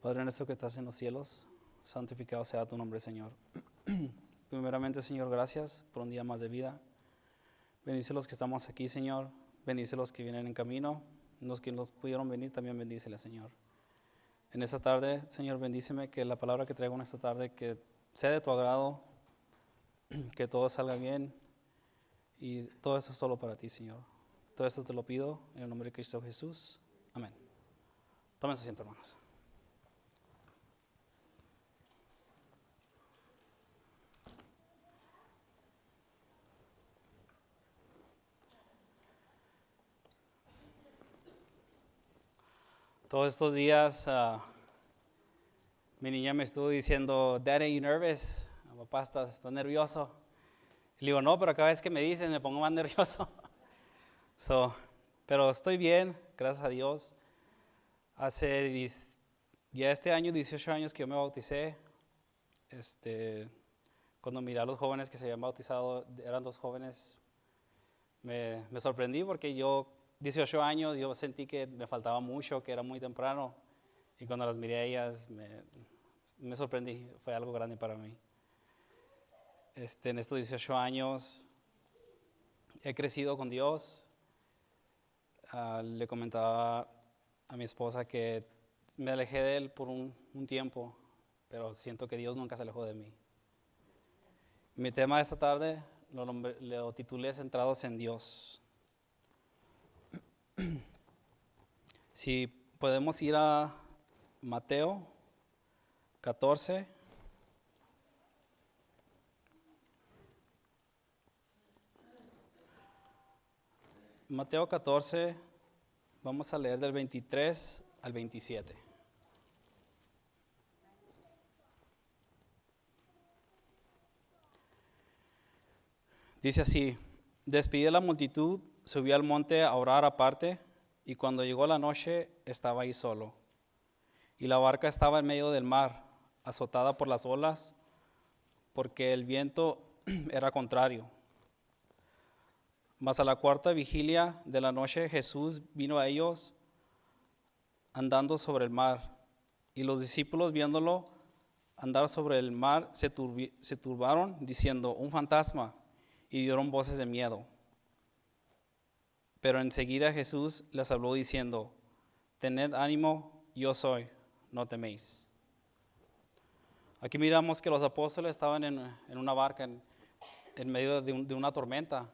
Padre nuestro que estás en los cielos, santificado sea tu nombre, Señor. Primeramente, Señor, gracias por un día más de vida. Bendice a los que estamos aquí, Señor. Bendice a los que vienen en camino. Los que no pudieron venir, también bendíceles, Señor. En esta tarde, Señor, bendíceme que la palabra que traigo en esta tarde, que sea de tu agrado, que todo salga bien. Y todo eso es solo para ti, Señor. Todo eso te lo pido en el nombre de Cristo Jesús. Amén. Tomen su asiento, hermanos. Todos estos días mi niña me estuvo diciendo, Daddy, are you nervous? Papá, ¿estás nervioso? Le digo, no, pero cada vez que me dicen me pongo más nervioso. Pero estoy bien, gracias a Dios. Ya este año, 18 años que yo me bauticé. Cuando miré a los jóvenes que se habían bautizado, eran 2 jóvenes, me sorprendí porque yo, 18 años, yo sentí que me faltaba mucho, que era muy temprano. Y cuando las miré a ellas, me sorprendí, fue algo grande para mí. En estos 18 años he crecido con Dios. Le comentaba a mi esposa que me alejé de Él por un tiempo, pero siento que Dios nunca se alejó de mí. Mi tema de esta tarde lo titulé Centrados en Dios. Si podemos ir a Mateo 14. Mateo 14, vamos a leer del 23 al 27. Dice así: despide la multitud, subió al monte a orar aparte, y cuando llegó la noche estaba ahí solo. Y la barca estaba en medio del mar, azotada por las olas, porque el viento era contrario. Mas a la cuarta vigilia de la noche Jesús vino a ellos andando sobre el mar, y los discípulos viéndolo andar sobre el mar se turbaron, diciendo, un fantasma, y dieron voces de miedo. Pero enseguida Jesús les habló diciendo, tened ánimo, yo soy, no teméis. Aquí miramos que los apóstoles estaban en una barca en medio de una tormenta,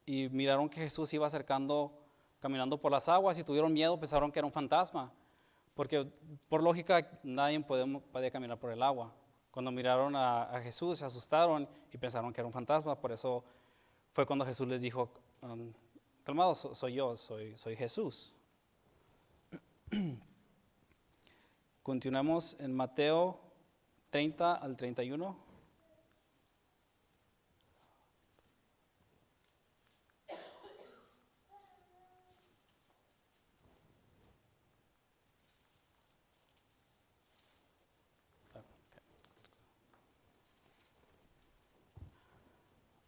y miraron que Jesús iba acercando, caminando por las aguas, y tuvieron miedo, pensaron que era un fantasma, porque por lógica nadie podía caminar por el agua. Cuando miraron a Jesús se asustaron y pensaron que era un fantasma. Por eso fue cuando Jesús les dijo, calmados, soy yo, soy Jesús. Continuamos en Mateo 30 al 31.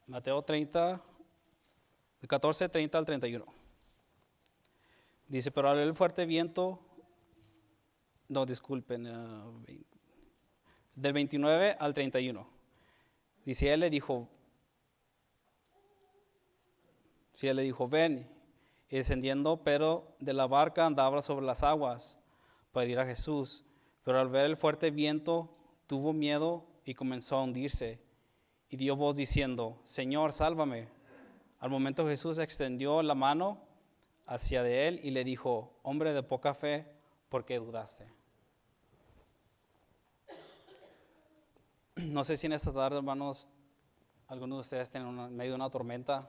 Mateo 30, 14, 30 al 31. Dice, pero al el fuerte viento, no, disculpen, del 29 al 31. Dice, él le dijo, ven. Y descendiendo, pero de la barca andaba sobre las aguas para ir a Jesús. Pero al ver el fuerte viento, tuvo miedo y comenzó a hundirse. Y dio voz diciendo, Señor, sálvame. Al momento Jesús extendió la mano hacia de él y le dijo, hombre de poca fe, ¿por qué dudaste? No sé si en esta tarde, hermanos, algunos de ustedes estén en medio de una tormenta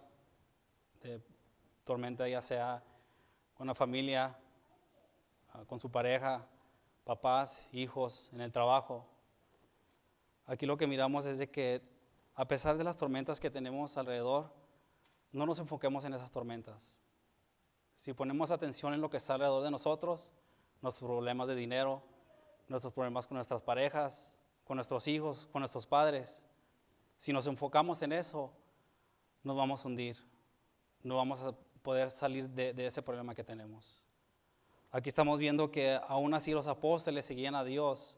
ya sea con la familia, con su pareja, papás, hijos, en el trabajo. Aquí lo que miramos es de que a pesar de las tormentas que tenemos alrededor, no nos enfoquemos en esas tormentas. Si ponemos atención en lo que está alrededor de nosotros, nuestros problemas de dinero, nuestros problemas con nuestras parejas, con nuestros hijos, con nuestros padres, si nos enfocamos en eso, nos vamos a hundir. No vamos a poder salir de ese problema que tenemos. Aquí estamos viendo que aún así los apóstoles seguían a Dios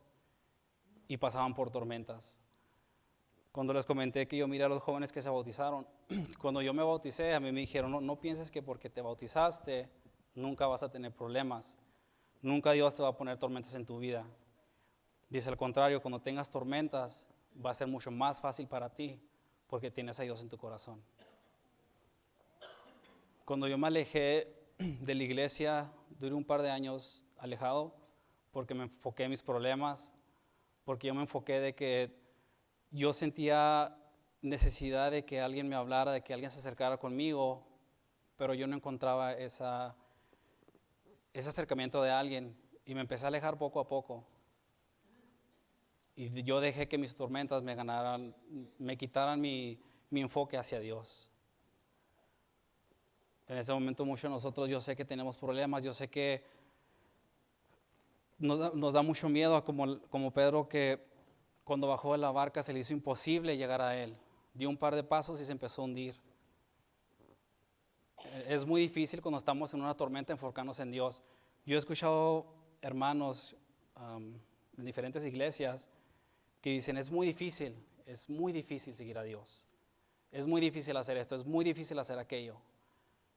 y pasaban por tormentas. Cuando les comenté que yo miré a los jóvenes que se bautizaron, cuando yo me bauticé, a mí me dijeron, no pienses que porque te bautizaste nunca vas a tener problemas, nunca Dios te va a poner tormentas en tu vida. Dice al contrario, cuando tengas tormentas va a ser mucho más fácil para ti porque tienes a Dios en tu corazón. Cuando yo me alejé de la iglesia, duré un par de años alejado porque me enfoqué en mis problemas, porque yo me enfoqué de que yo sentía necesidad de que alguien me hablara, de que alguien se acercara conmigo, pero yo no encontraba ese acercamiento de alguien y me empecé a alejar poco a poco. Y yo dejé que mis tormentas me quitaran mi enfoque hacia Dios. En ese momento muchos de nosotros, yo sé que tenemos problemas, yo sé que nos da mucho miedo, como Pedro, que cuando bajó de la barca se le hizo imposible llegar a él. Dio un par de pasos y se empezó a hundir. Es muy difícil cuando estamos en una tormenta enfocarnos en Dios. Yo he escuchado hermanos en diferentes iglesias que dicen, es muy difícil seguir a Dios. Es muy difícil hacer esto, es muy difícil hacer aquello.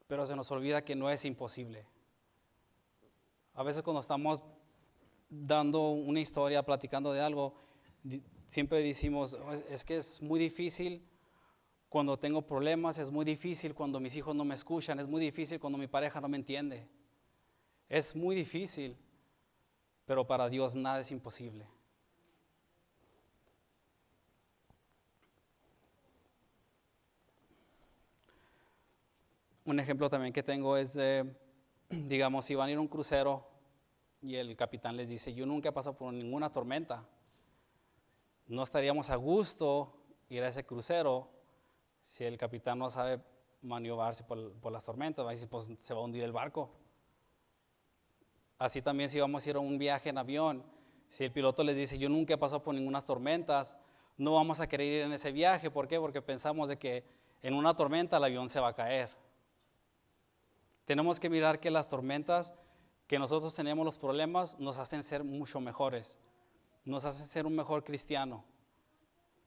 Pero se nos olvida que no es imposible. A veces cuando estamos dando una historia, platicando de algo, siempre decimos, es que es muy difícil cuando tengo problemas, es muy difícil cuando mis hijos no me escuchan, es muy difícil cuando mi pareja no me entiende. Es muy difícil, pero para Dios nada es imposible. Un ejemplo también que tengo es, digamos, si van a ir a un crucero y el capitán les dice, yo nunca he pasado por ninguna tormenta, no estaríamos a gusto ir a ese crucero si el capitán no sabe maniobrarse por las tormentas, va a decir, pues se va a hundir el barco. Así también si vamos a ir a un viaje en avión, si el piloto les dice, yo nunca he pasado por ninguna tormentas, no vamos a querer ir en ese viaje. ¿Por qué? Porque pensamos de que en una tormenta el avión se va a caer. Tenemos que mirar que las tormentas que nosotros tenemos, los problemas, nos hacen ser mucho mejores, nos hacen ser un mejor cristiano.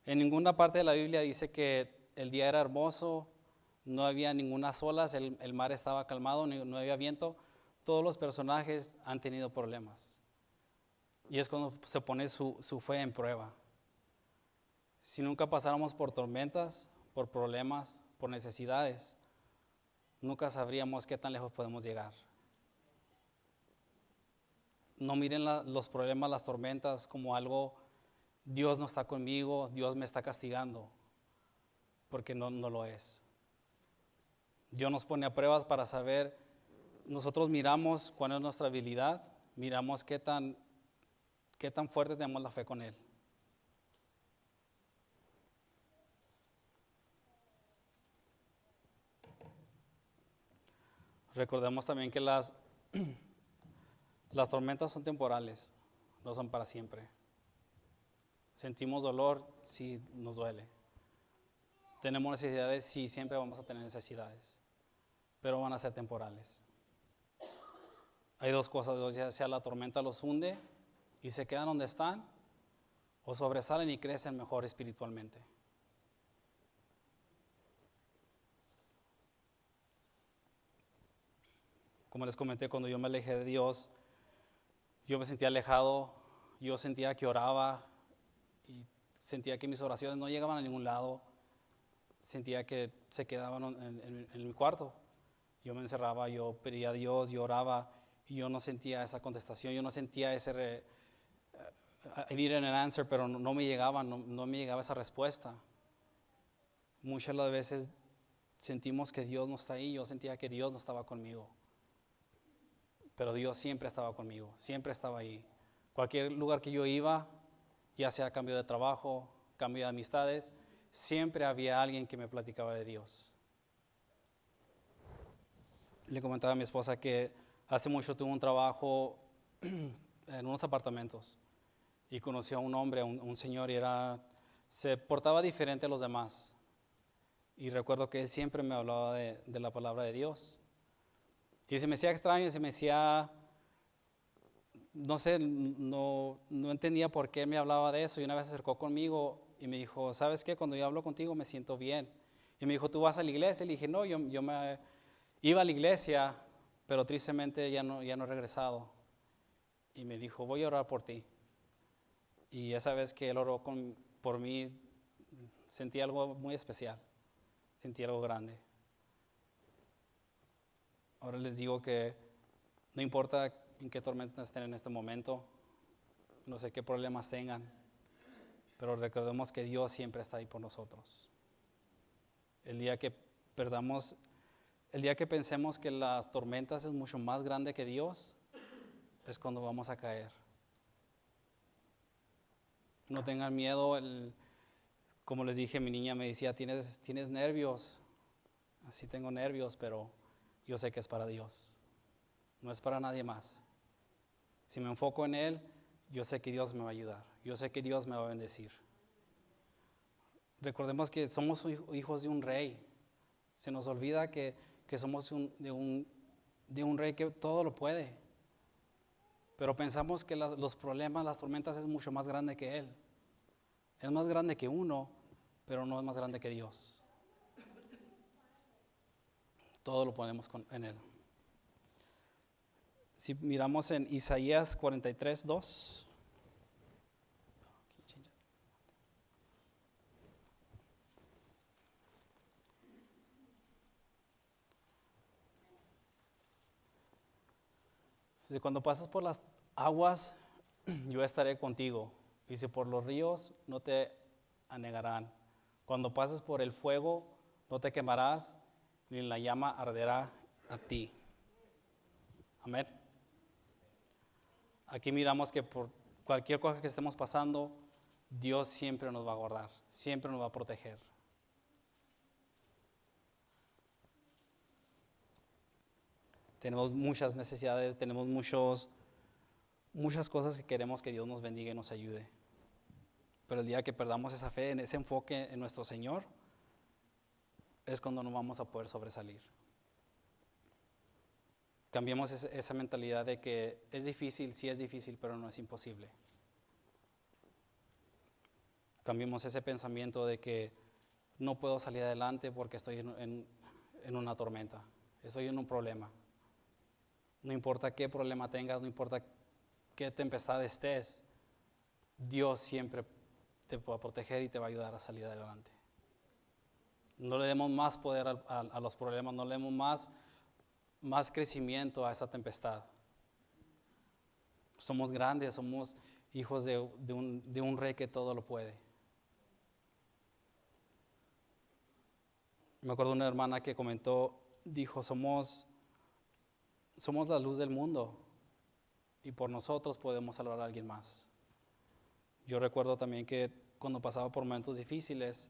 En ninguna parte de la Biblia dice que el día era hermoso, no había ninguna olas, el mar estaba calmado, no había viento. Todos los personajes han tenido problemas. Y es cuando se pone su fe en prueba. Si nunca pasáramos por tormentas, por problemas, por necesidades, nunca sabríamos qué tan lejos podemos llegar. No miren los problemas, las tormentas como algo, Dios no está conmigo, Dios me está castigando, porque no lo es. Dios nos pone a pruebas para saber, nosotros miramos cuál es nuestra habilidad, miramos qué tan fuerte tenemos la fe con Él. Recordemos también que las tormentas son temporales, no son para siempre. Sentimos dolor, sí nos duele. Tenemos necesidades, sí, siempre vamos a tener necesidades, pero van a ser temporales. Hay dos cosas, ya sea la tormenta los hunde y se quedan donde están, o sobresalen y crecen mejor espiritualmente. Como les comenté, cuando yo me alejé de Dios, yo me sentía alejado, yo sentía que oraba y sentía que mis oraciones no llegaban a ningún lado, sentía que se quedaban en mi cuarto. Yo me encerraba, yo pedía a Dios, yo oraba y yo no sentía esa contestación, yo no sentía ese I needed an answer, pero no me llegaba, no me llegaba esa respuesta. Muchas de las veces sentimos que Dios no está ahí, yo sentía que Dios no estaba conmigo. Pero Dios siempre estaba conmigo, siempre estaba ahí. Cualquier lugar que yo iba, ya sea cambio de trabajo, cambio de amistades, siempre había alguien que me platicaba de Dios. Le comentaba a mi esposa que hace mucho tuve un trabajo en unos apartamentos y conocí a un hombre, un señor, y se portaba diferente a los demás. Y recuerdo que él siempre me hablaba de la palabra de Dios. Y se me hacía extraño, se me hacía no sé, no entendía por qué me hablaba de eso. Y una vez se acercó conmigo y me dijo, ¿sabes qué? Cuando yo hablo contigo me siento bien. Y me dijo, ¿tú vas a la iglesia? Y le dije, no, yo me iba a la iglesia, pero tristemente ya no he regresado. Y me dijo, voy a orar por ti. Y esa vez que él oró por mí, sentí algo muy especial, sentí algo grande. Ahora les digo que no importa en qué tormentas estén en este momento, no sé qué problemas tengan, pero recordemos que Dios siempre está ahí por nosotros. El día que pensemos que las tormentas es mucho más grande que Dios, es cuando vamos a caer. No tengan miedo, como les dije, mi niña me decía, ¿tienes nervios? Así tengo nervios, pero yo sé que es para Dios, no es para nadie más. Si me enfoco en Él, yo sé que Dios me va a ayudar, yo sé que Dios me va a bendecir. Recordemos que somos hijos de un rey. Se nos olvida que somos de un rey que todo lo puede. Pero pensamos que los problemas, las tormentas es mucho más grande que Él. Es más grande que uno, pero no es más grande que Dios. Todo lo ponemos en Él. Si miramos en Isaías 43:2. Dice, cuando pasas por las aguas, yo estaré contigo. Dice, por los ríos no te anegarán. Cuando pases por el fuego, no te quemarás, ni la llama arderá a ti. Amén. Aquí miramos que por cualquier cosa que estemos pasando, Dios siempre nos va a guardar, siempre nos va a proteger. Tenemos muchas necesidades, tenemos muchas cosas que queremos que Dios nos bendiga y nos ayude. Pero el día que perdamos esa fe, en ese enfoque en nuestro Señor, es cuando no vamos a poder sobresalir. Cambiemos esa mentalidad de que es difícil, sí es difícil, pero no es imposible. Cambiemos ese pensamiento de que no puedo salir adelante porque estoy en una tormenta, estoy en un problema. No importa qué problema tengas, no importa qué tempestad estés, Dios siempre te va a proteger y te va a ayudar a salir adelante. No le demos más poder a los problemas, no le demos más crecimiento a esa tempestad. Somos grandes, somos hijos de un rey que todo lo puede. Me acuerdo de una hermana que comentó, dijo, somos la luz del mundo y por nosotros podemos salvar a alguien más. Yo recuerdo también que cuando pasaba por momentos difíciles,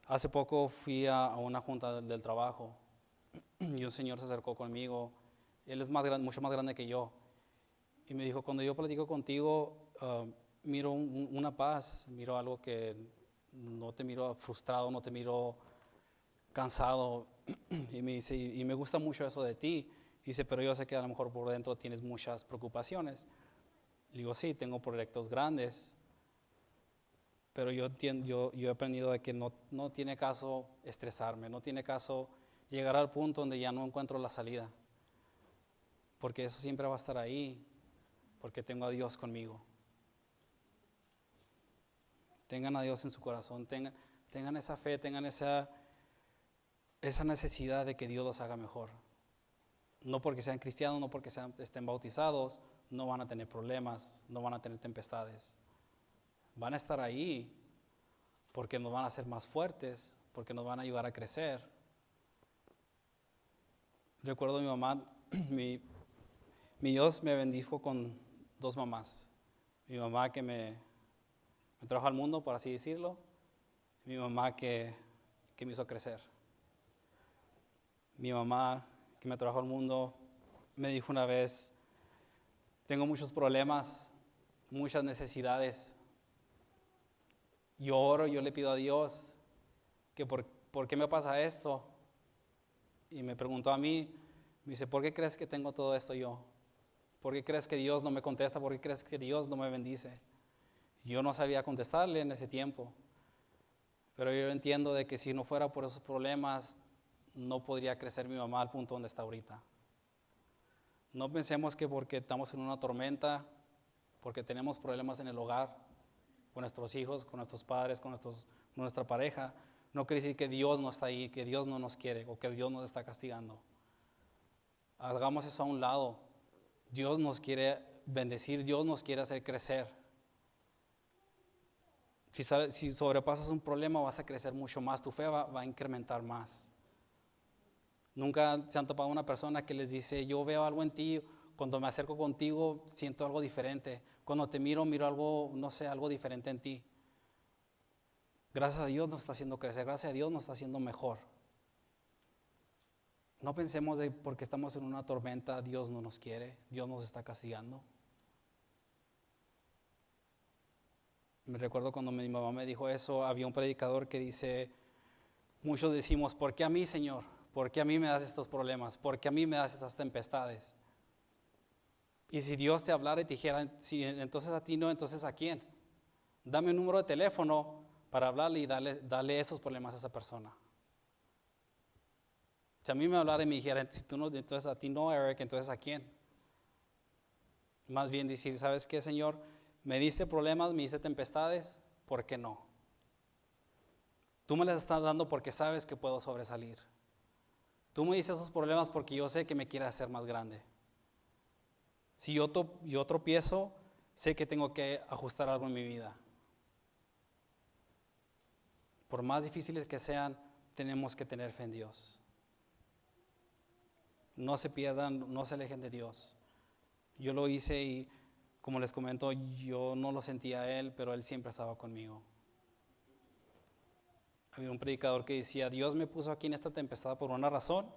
hace poco fui a una junta del trabajo y un señor se acercó conmigo. Él es mucho más grande que yo. Y me dijo, cuando yo platico contigo, miro una paz, miro algo que no te miro frustrado, no te miro cansado. Y me dice, y me gusta mucho eso de ti. Dice, pero yo sé que a lo mejor por dentro tienes muchas preocupaciones. Le digo, sí, tengo proyectos grandes, pero yo he aprendido de que no tiene caso estresarme, no tiene caso llegar al punto donde ya no encuentro la salida, porque eso siempre va a estar ahí, porque tengo a Dios conmigo. Tengan a Dios en su corazón, tengan esa fe, tengan esa necesidad de que Dios los haga mejor. No porque sean cristianos, no porque estén bautizados, no van a tener problemas, no van a tener tempestades. Van a estar ahí porque nos van a hacer más fuertes, porque nos van a ayudar a crecer. Recuerdo a mi mamá, mi Dios me bendijo con 2 mamás. Mi mamá que me trajo al mundo, por así decirlo, y mi mamá que me hizo crecer. Mi mamá que me trajo al mundo me dijo una vez, tengo muchos problemas, muchas necesidades. Yo oro, yo le pido a Dios que por qué me pasa esto. Y me preguntó a mí, me dice, ¿por qué crees que tengo todo esto yo? ¿Por qué crees que Dios no me contesta? ¿Por qué crees que Dios no me bendice? Yo no sabía contestarle en ese tiempo, pero yo entiendo de que si no fuera por esos problemas, no podría crecer mi mamá al punto donde está ahorita. No pensemos que porque estamos en una tormenta, porque tenemos problemas en el hogar, con nuestros hijos, con nuestros padres, con nuestra pareja, no quiere decir que Dios no está ahí, que Dios no nos quiere o que Dios nos está castigando. Hagamos eso a un lado. Dios nos quiere bendecir, Dios nos quiere hacer crecer. Si sobrepasas un problema vas a crecer mucho más, tu fe va a incrementar más. Nunca se han topado una persona que les dice, yo veo algo en ti, cuando me acerco contigo siento algo diferente, cuando te miro algo, no sé, algo diferente en ti. Gracias a Dios nos está haciendo crecer, gracias a Dios nos está haciendo mejor. No pensemos de porque estamos en una tormenta, Dios no nos quiere, Dios nos está castigando. Me recuerdo cuando mi mamá me dijo eso, había un predicador que dice, muchos decimos, ¿por qué a mí, Señor? ¿Por qué a mí me das estos problemas? ¿Por qué a mí me das estas tempestades? Y si Dios te hablara y te dijera, si entonces a ti no, entonces ¿a quién? Dame un número de teléfono para hablarle y darle esos problemas a esa persona. Si a mí me hablara y me dijera, si tú no, entonces a ti no, Eric, entonces ¿a quién? Más bien decir, ¿sabes qué, Señor? Me diste problemas, me diste tempestades, ¿por qué no? Tú me las estás dando porque sabes que puedo sobresalir. Tú me dices esos problemas porque yo sé que me quieres hacer más grande. Si yo tropiezo, sé que tengo que ajustar algo en mi vida. Por más difíciles que sean, tenemos que tener fe en Dios. No se pierdan, no se alejen de Dios. Yo lo hice y, como les comento, yo no lo sentía a Él, pero Él siempre estaba conmigo. Había un predicador que decía, Dios me puso aquí en esta tempestad por una razón.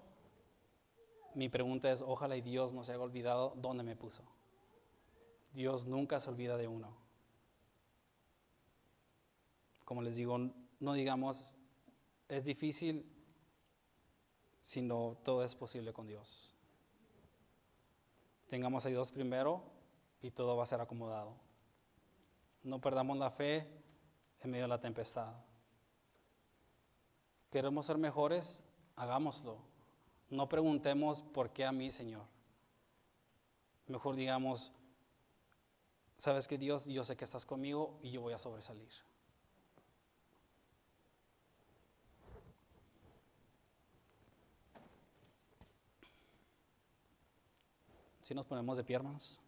Mi pregunta es, ojalá y Dios no se haya olvidado dónde me puso. Dios nunca se olvida de uno. Como les digo, no digamos, es difícil, sino todo es posible con Dios. Tengamos a Dios primero y todo va a ser acomodado. No perdamos la fe en medio de la tempestad. ¿Queremos ser mejores? Hagámoslo. No preguntemos por qué a mí, Señor. Mejor digamos, sabes que Dios, yo sé que estás conmigo y yo voy a sobresalir. Si nos ponemos de pie, hermanos.